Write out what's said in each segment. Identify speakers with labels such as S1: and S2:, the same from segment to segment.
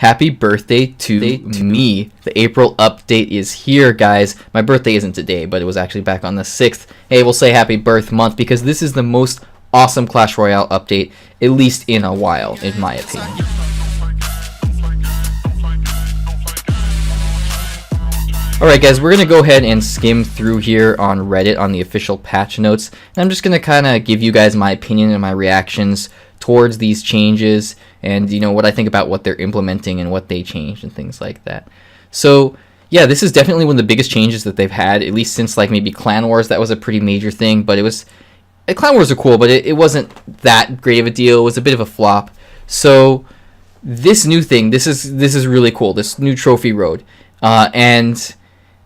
S1: Happy birthday to me. The April update is here, guys. My birthday isn't today, but it was actually back on the 6th. Hey, we'll say happy birth month because this is the most awesome Clash Royale update, at least in a while, in my opinion. Alright guys, we're going to go ahead and skim through here on Reddit on the official patch notes. And I'm just going to kind of give you guys my opinion and my reactions towards these changes and what I think about what they're implementing and what they changed and things like that. So yeah, this is definitely one of the biggest changes that they've had, at least since like maybe Clan Wars. That was a pretty major thing, but Clan Wars are cool, but it wasn't that great of a deal. It was a bit of a flop. So this new thing, this is really cool, this new trophy road. And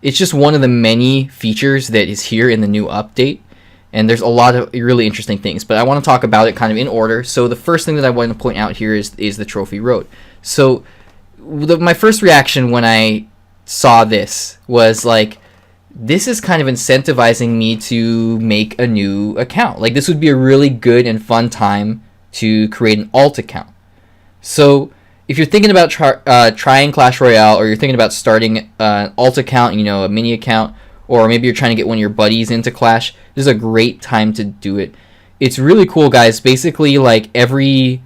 S1: it's just one of the many features that is here in the new update. And there's a lot of really interesting things, but I want to talk about it kind of in order. So the first thing that I want to point out here is the trophy road. So my first reaction when I saw this was like, this is kind of incentivizing me to make a new account. Like, this would be a really good and fun time to create an alt account. So if you're thinking about trying Clash Royale, or you're thinking about starting an alt account, a mini account, or maybe you're trying to get one of your buddies into Clash, this is a great time to do it. It's really cool, guys. Basically, like every,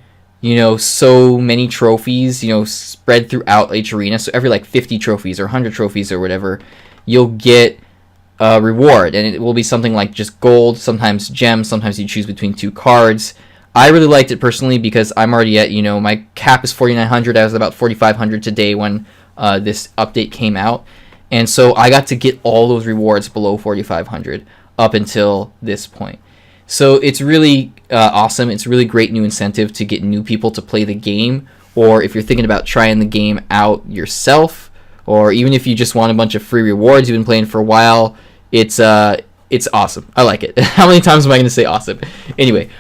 S1: so many trophies, spread throughout each arena. So every like 50 trophies or 100 trophies or whatever, you'll get a reward. And it will be something like just gold, sometimes gems, sometimes you choose between 2 cards. I really liked it personally because I'm already at, my cap is 4,900. I was about 4,500 today when this update came out. And so I got to get all those rewards below 4,500 up until this point. So it's really awesome. It's a really great new incentive to get new people to play the game. Or if you're thinking about trying the game out yourself, or even if you just want a bunch of free rewards, you've been playing for a while, it's awesome. I like it. How many times am I going to say awesome? Anyway,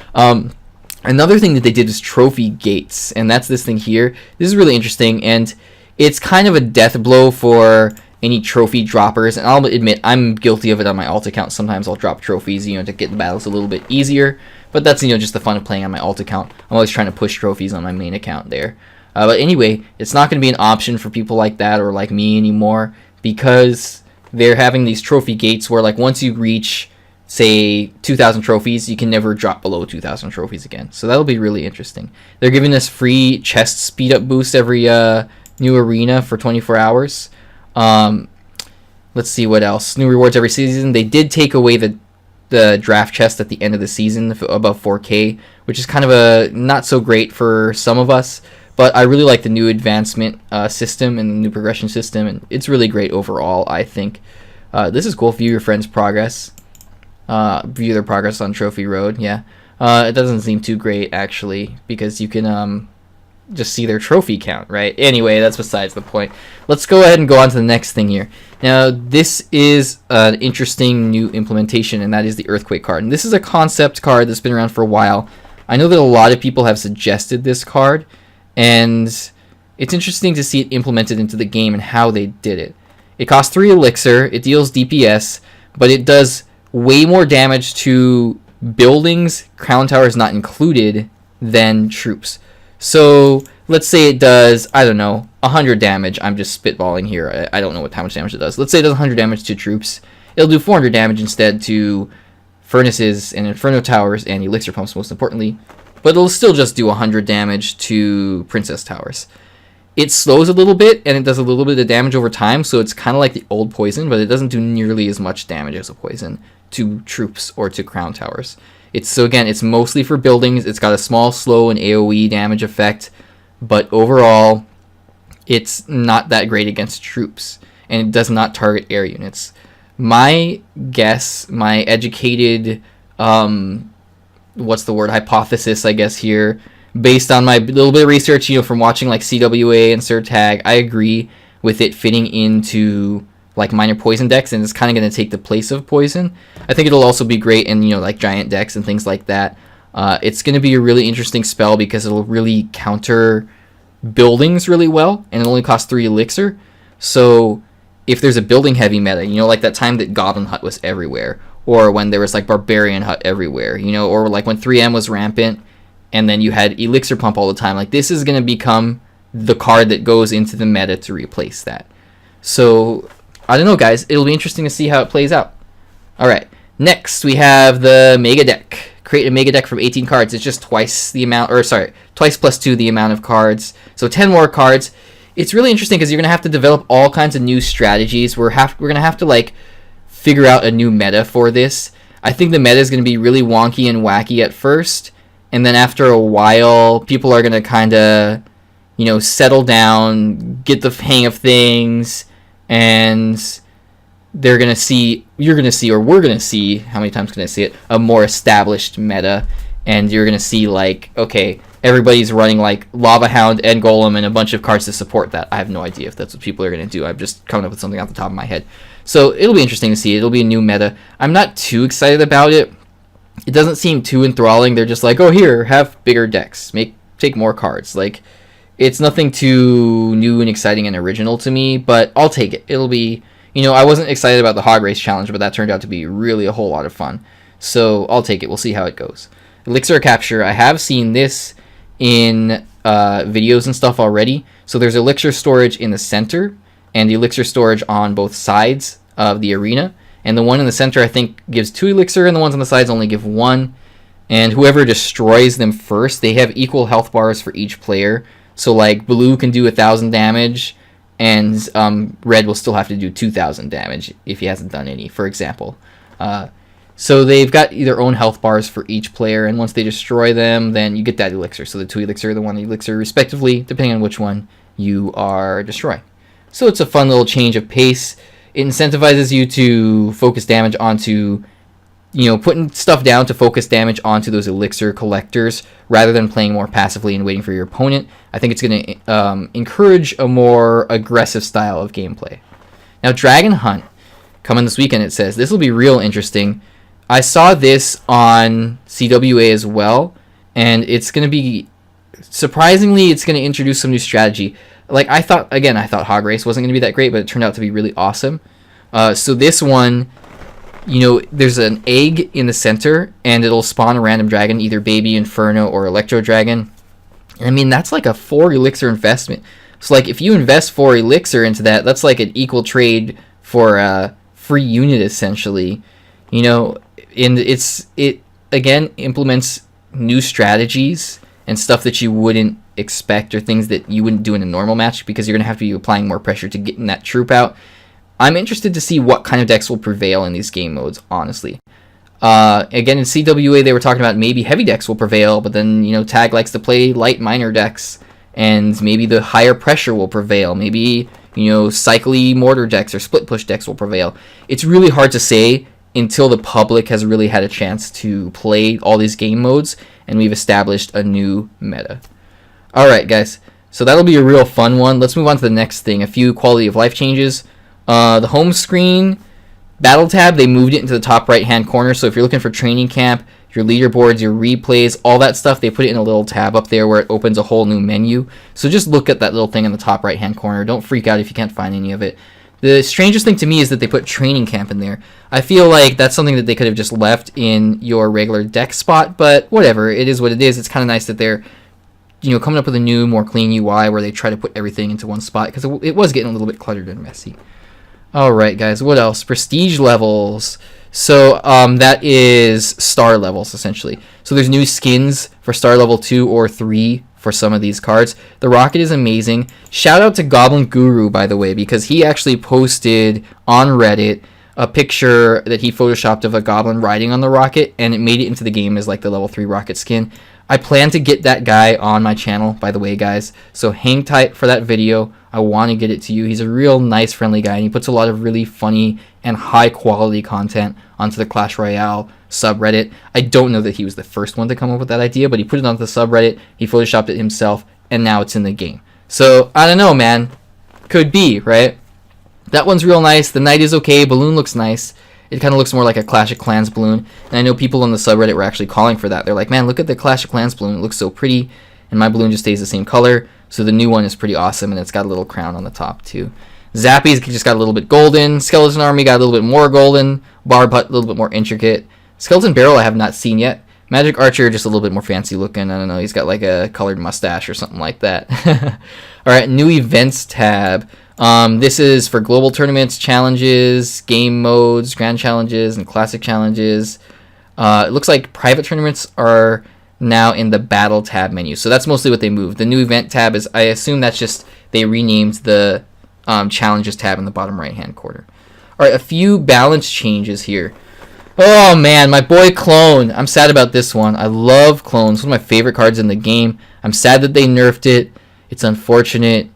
S1: another thing that they did was trophy gates. And that's this thing here. This is really interesting. And it's kind of a death blow for any trophy droppers, and I'll admit I'm guilty of it on my alt account. Sometimes I'll drop trophies, to get the battles a little bit easier, but that's just the fun of playing on my alt account. I'm always trying to push trophies on my main account there. But anyway, it's not going to be an option for people like that or like me anymore, because they're having these trophy gates where like once you reach say 2,000 trophies, you can never drop below 2,000 trophies again. So that'll be really interesting. They're giving us free chest speed up boost every new arena for 24 hours. Let's see what else. New rewards every season. They did take away the draft chest at the end of the season above 4K, which is kind of a not so great for some of us. But I really like the new advancement system and the new progression system, and it's really great overall, I think. This is cool. View your friends' progress. View their progress on Trophy Road. Yeah. It doesn't seem too great actually, because you can just see their trophy count, right? Anyway, that's besides the point. Let's go ahead and go on to the next thing here. Now, this is an interesting new implementation, and that is the Earthquake card. And this is a concept card that's been around for a while. I know that a lot of people have suggested this card, and it's interesting to see it implemented into the game and how they did it. It costs 3 elixir, it deals DPS, but it does way more damage to buildings, crown towers not included, than troops. So let's say it does, I don't know, 100 damage. I'm just spitballing here. I don't know how much damage it does. Let's say it does 100 damage to troops. It'll do 400 damage instead to furnaces and inferno towers and elixir pumps, most importantly. But it'll still just do 100 damage to princess towers. It slows a little bit, and it does a little bit of damage over time, so it's kind of like the old poison, but it doesn't do nearly as much damage as a poison to troops or to crown towers. So again, it's mostly for buildings. It's got a small, slow, and AoE damage effect, but overall, it's not that great against troops, and it does not target air units. My guess, my educated, hypothesis, I guess here, based on my little bit of research, from watching like CWA and SirTag, I agree with it fitting into like minor poison decks, and it's kind of going to take the place of poison. I think it'll also be great in like giant decks and things like that. It's going to be a really interesting spell because it'll really counter buildings really well, and it only costs 3 elixir. So if there's a building heavy meta, like that time that Goblin Hut was everywhere, or when there was like Barbarian Hut everywhere, or like when 3M was rampant, and then you had elixir pump all the time. Like, this is going to become the card that goes into the meta to replace that. So I don't know, guys. It'll be interesting to see how it plays out. All right. Next, we have the Mega Deck. Create a Mega Deck from 18 cards. It's just twice the amount, or sorry, twice plus 2 the amount of cards. So 10 more cards. It's really interesting because you're going to have to develop all kinds of new strategies. We're going to have to like figure out a new meta for this. I think the meta is going to be really wonky and wacky at first, and then after a while, people are going to kind of, you know, settle down, get the hang of things, and they're going to see, you're going to see, or we're going to see, how many times can I say it, a more established meta, and you're going to see, like, okay, everybody's running, like, Lava Hound and Golem and a bunch of cards to support that. I have no idea if that's what people are going to do. I'm just coming up with something off the top of my head. So it'll be interesting to see. It'll be a new meta. I'm not too excited about it. It doesn't seem too enthralling. They're just like, oh, here, have bigger decks. Take more cards. Like, it's nothing too new and exciting and original to me, but I'll take it. It'll be, you know, I wasn't excited about the Hog Race Challenge, but that turned out to be really a whole lot of fun. So I'll take it. We'll see how it goes. Elixir Capture. I have seen this in videos and stuff already. So there's elixir storage in the center and the elixir storage on both sides of the arena. And the one in the center, I think, gives 2 elixir, and the ones on the sides only give 1. And whoever destroys them first, they have equal health bars for each player. So, like, blue can do 1,000 damage, and red will still have to do 2,000 damage if he hasn't done any, for example. So they've got their own health bars for each player, and once they destroy them, then you get that elixir. So the 2 elixir, the 1 elixir, respectively, depending on which one you are destroying. So it's a fun little change of pace. It incentivizes you to focus damage onto, you know, putting stuff down to focus damage onto those elixir collectors rather than playing more passively and waiting for your opponent. I think it's going to encourage a more aggressive style of gameplay. Now, Dragon Hunt, coming this weekend, it says. This will be real interesting. I saw this on CWA as well, and it's going to be, surprisingly, it's going to introduce some new strategy. Like, I thought Hog Race wasn't going to be that great, but it turned out to be really awesome. So this one, you know, there's an egg in the center, and it'll spawn a random dragon, either Baby Inferno or Electro Dragon. I mean, that's like a 4 elixir investment. So, like, if you invest 4 elixir into that, that's like an equal trade for a free unit, essentially. You know, and it again implements new strategies and stuff that you wouldn't expect, or things that you wouldn't do in a normal match, because you're going to have to be applying more pressure to getting that troop out. I'm interested to see what kind of decks will prevail in these game modes, honestly. Again, in CWA, they were talking about maybe heavy decks will prevail, but then, you know, Tag likes to play light minor decks, and maybe the higher pressure will prevail. Maybe, you know, cycly mortar decks or split push decks will prevail. It's really hard to say until the public has really had a chance to play all these game modes, and we've established a new meta. Alright, guys, so that'll be a real fun one. Let's move on to the next thing. A few quality of life changes. The home screen battle tab, they moved it into the top right hand corner. So if you're looking for training camp, your leaderboards, your replays, all that stuff, they put it in a little tab up there where it opens a whole new menu. So just look at that little thing in the top right hand corner. Don't freak out if you can't find any of it. The strangest thing to me is that they put training camp in there. I feel like that's something that they could have just left in your regular deck spot, but whatever. It is what it is. It's kind of nice that they're, you know, coming up with a new, more clean UI where they try to put everything into one spot, because it was getting a little bit cluttered and messy. Alright, guys, what else? Prestige levels. So that is star levels, essentially. So there's new skins for star level 2 or 3 for some of these cards. The rocket is amazing. Shout out to Goblin Guru, by the way, because he actually posted on Reddit a picture that he photoshopped of a goblin riding on the rocket, and it made it into the game as like the level 3 rocket skin. I plan to get that guy on my channel, by the way, guys. So hang tight for that video. I want to get it to you. He's a real nice, friendly guy, and he puts a lot of really funny and high-quality content onto the Clash Royale subreddit. I don't know that he was the first one to come up with that idea, but he put it onto the subreddit, he photoshopped it himself, and now it's in the game. So, I don't know, man. Could be, right? That one's real nice. The knight is okay. Balloon looks nice. It kind of looks more like a Clash of Clans balloon. And I know people on the subreddit were actually calling for that. They're like, man, look at the Clash of Clans balloon. It looks so pretty. And my balloon just stays the same color. So the new one is pretty awesome. And it's got a little crown on the top, too. Zappy's just got a little bit golden. Skeleton Army got a little bit more golden. Barb Hut a little bit more intricate. Skeleton Barrel I have not seen yet. Magic Archer just a little bit more fancy looking. I don't know. He's got like a colored mustache or something like that. All right, new events tab. This is for global tournaments, challenges, game modes, grand challenges, and classic challenges. It looks like private tournaments are now in the battle tab menu. So that's mostly what they moved. The new event tab is, I assume that's just they renamed the challenges tab in the bottom right hand corner. All right, a few balance changes here. Oh man, my boy Clone. I'm sad about this one. I love Clone. It's one of my favorite cards in the game. I'm sad that they nerfed it. It's unfortunate,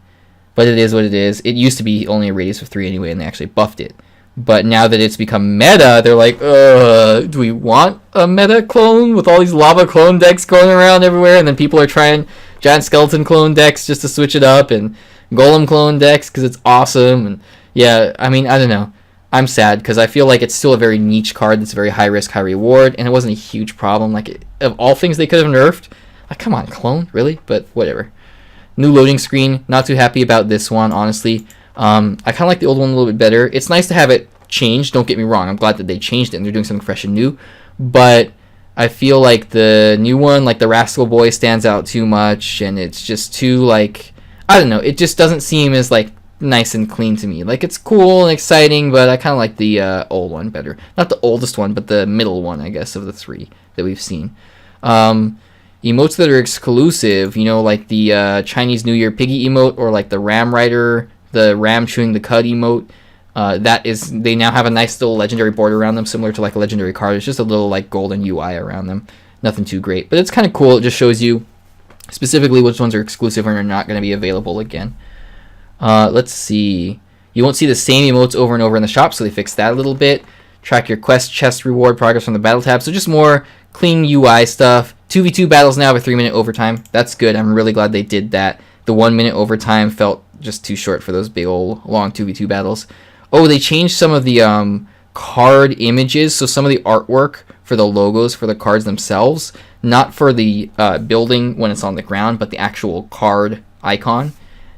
S1: but it is what it is. It used to be only a radius of 3 anyway, and they actually buffed it. But now that it's become meta, they're like, do we want a meta clone with all these lava clone decks going around everywhere? And then people are trying giant skeleton clone decks just to switch it up, and golem clone decks because it's awesome. And yeah, I mean, I don't know. I'm sad because I feel like it's still a very niche card that's very high risk, high reward, and it wasn't a huge problem. Like, of all things they could have nerfed, like, come on, clone, really? But whatever. New loading screen. Not too happy about this one, honestly. I kind of like the old one a little bit better. It's nice to have it changed. Don't get me wrong. I'm glad that they changed it and they're doing something fresh and new. But I feel like the new one, like the Rascal Boy, stands out too much, and it's just too, like, I don't know. It just doesn't seem as, like, nice and clean to me. Like, it's cool and exciting, but I kind of like the old one better. Not the oldest one, but the middle one, I guess, of the three that we've seen. Emotes that are exclusive, you know, like the Chinese New Year Piggy emote, or like the Ram Rider, the Ram Chewing the Cud emote. They now have a nice little legendary border around them, similar to like a legendary card. It's just a little like golden UI around them. Nothing too great, but it's kind of cool. It just shows you specifically which ones are exclusive and are not going to be available again. Let's see. You won't see the same emotes over and over in the shop, so they fixed that a little bit. Track your quest, chest, reward, progress from the battle tab. So just more clean UI stuff. 2v2 battles now have a 3-minute overtime. That's good. I'm really glad they did that. The 1-minute overtime felt just too short for those big old long 2v2 battles. Oh, they changed some of the card images. So some of the artwork for the logos for the cards themselves, not for the building when it's on the ground, but the actual card icon.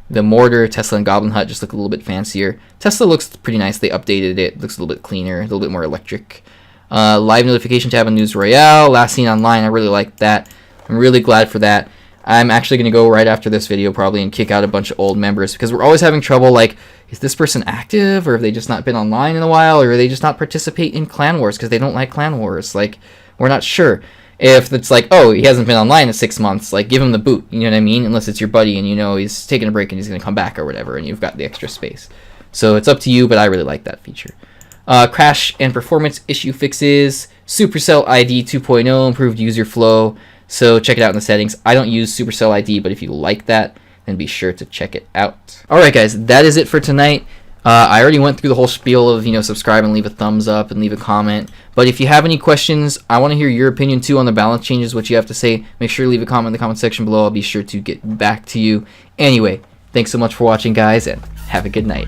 S1: The Mortar, Tesla, and Goblin Hut just look a little bit fancier. Tesla looks pretty nice. They updated it. Looks a little bit cleaner, a little bit more electric. Live notification tab on News Royale. Last seen online. I really like that. I'm really glad for that. I'm actually going to go right after this video probably and kick out a bunch of old members, because we're always having trouble, like, is this person active, or have they just not been online in a while, or they just not participate in Clan Wars because they don't like Clan Wars? Like, we're not sure. If it's like, oh, he hasn't been online in 6 months, like, give him the boot, you know what I mean? Unless it's your buddy and you know he's taking a break and he's going to come back or whatever, and you've got the extra space. So it's up to you, but I really like that feature. Crash and performance issue fixes. Supercell ID 2.0, improved user flow. So check it out in the settings. I don't use Supercell ID, but if you like that, then be sure to check it out. Alright guys, that is it for tonight. I already went through the whole spiel of, subscribe and leave a thumbs up and leave a comment. But if you have any questions, I want to hear your opinion too on the balance changes, what you have to say. Make sure to leave a comment in the comment section below. I'll be sure to get back to you. Anyway, thanks so much for watching, guys, and have a good night.